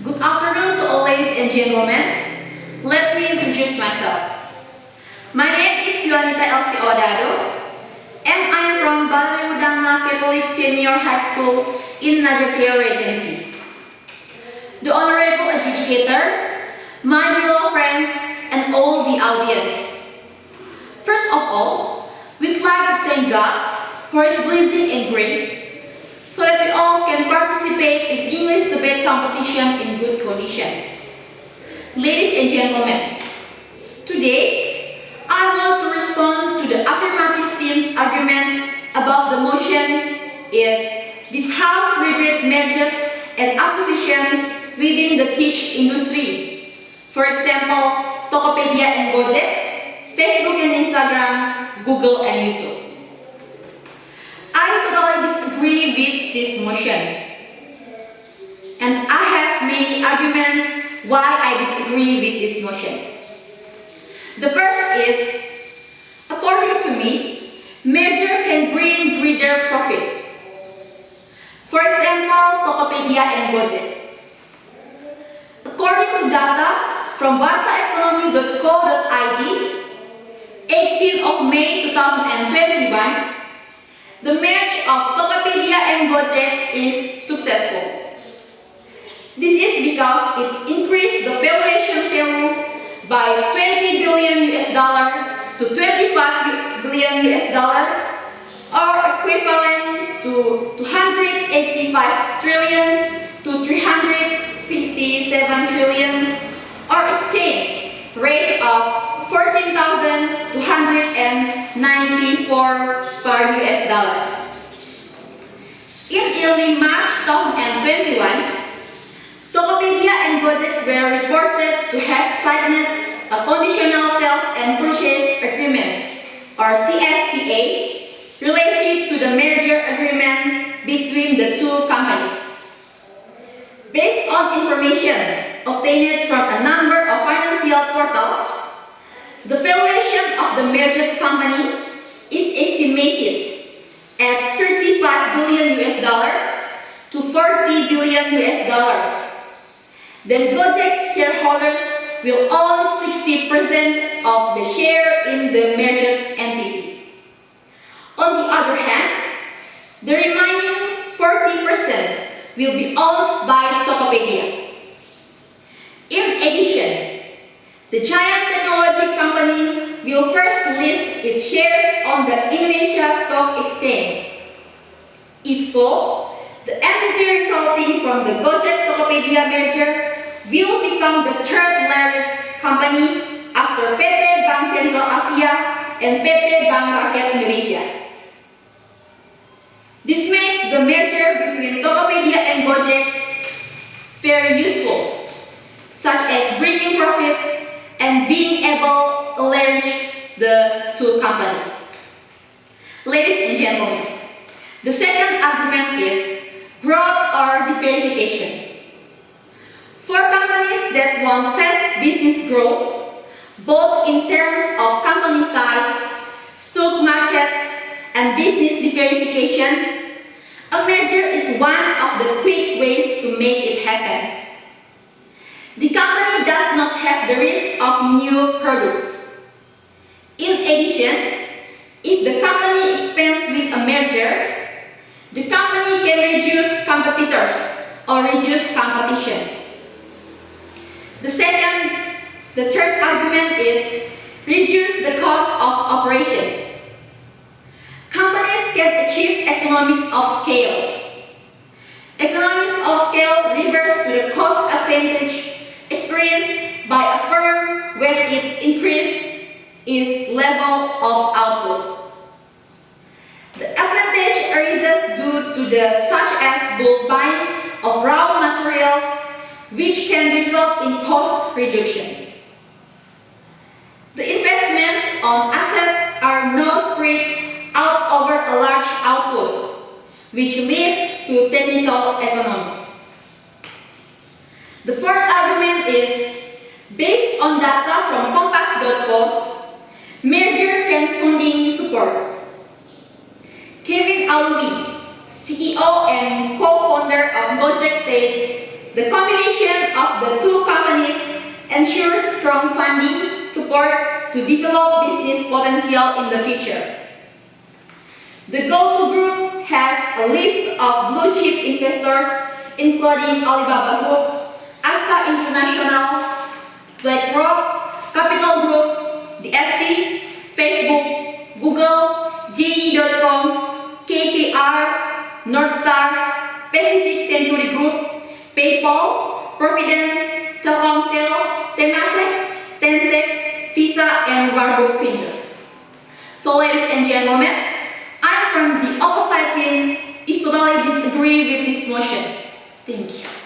Good afternoon to all ladies and gentlemen. Let me introduce myself. My name is Yoanita Dado, and I am from Baleriwu Katolik Senior High School in Nagateo Regency. The Honorable Adjudicator, my beloved friends, and all the audience. First of all, we'd like to thank God for His blessing and grace, so that we all can participate in English debate competition in good condition. Ladies and gentlemen, today I want to respond to the affirmative team's argument about the motion is this House regrets mergers and acquisition within the teach industry. For example, Tokopedia and Gojek, Facebook and Instagram, Google and YouTube. I totally disagree with this motion, and I have many arguments why I disagree with this motion. The first is, according to me, merger can bring greater profits. For example, Tokopedia and Gojek. According to data from wartaeconomy.co.id, 18th of May 2021, the merge of Tokopedia and Gojek is successful. This is because it increased the valuation value by $20 billion to $25 billion, or equivalent to 285 trillion to 357 trillion, or exchange rate of 14,294 per US dollar. In early March 2021, Tokopedia and Gojek were reported to have signed a conditional sales and purchase agreement, or CSPA, related to the merger agreement between the two companies. Based on information obtained from a number of financial portals, the valuation of the merged company is estimated at $35 billion to $40 billion. Then Gojek's shareholders will own 60% of the share in the merged entity. On the other hand, the remaining 40% will be owned by Tokopedia. In addition, the giant technology company will first list its shares on the Indonesia Stock Exchange. If so, the entity resulting from the Gojek-Tokopedia merger will become the third largest company after PT Bank Sentral Asia and PT Bank Rakyat Indonesia. This makes the merger between Tokopedia and Gojek very useful, such as bringing profits and being able to leverage the two companies. Ladies and gentlemen, the second argument is growth or diversification. For companies that want fast business growth, both in terms of company size, stock market, and business diversification, a merger is one of the quick ways to make it happen. The company does not have the risk of new products. In addition, if the company expands with a merger, the company can reduce competitors or reduce competition. The third argument is reduce the cost of operations. Companies can achieve economies of scale. Economies of scale refers to the cost advantage experienced by a firm when it increases its level of output. The advantage arises due to such as bulk buying of raw materials, which can result in cost reduction. The investments on assets are now spread out over a large output, which leads to technical economies. The fourth argument is, based on data from Kompas.com, merger can funding support. Kevin Alui, CEO and co-founder of Gojek, said The combination of the two companies ensures strong funding support to develop business potential in the future. The GoTo Group has a list of blue-chip investors including Alibaba Group, Asta International, BlackRock, Capital Group, the ST, Facebook, Google, GE.com, KKR, Northstar, Pacific Century Group, PayPal, Provident, Telkomsel, Temasek, Tencent, Visa, and Warburg Pincus. So ladies and gentlemen, I from the opposite team is totally disagree with this motion. Thank you.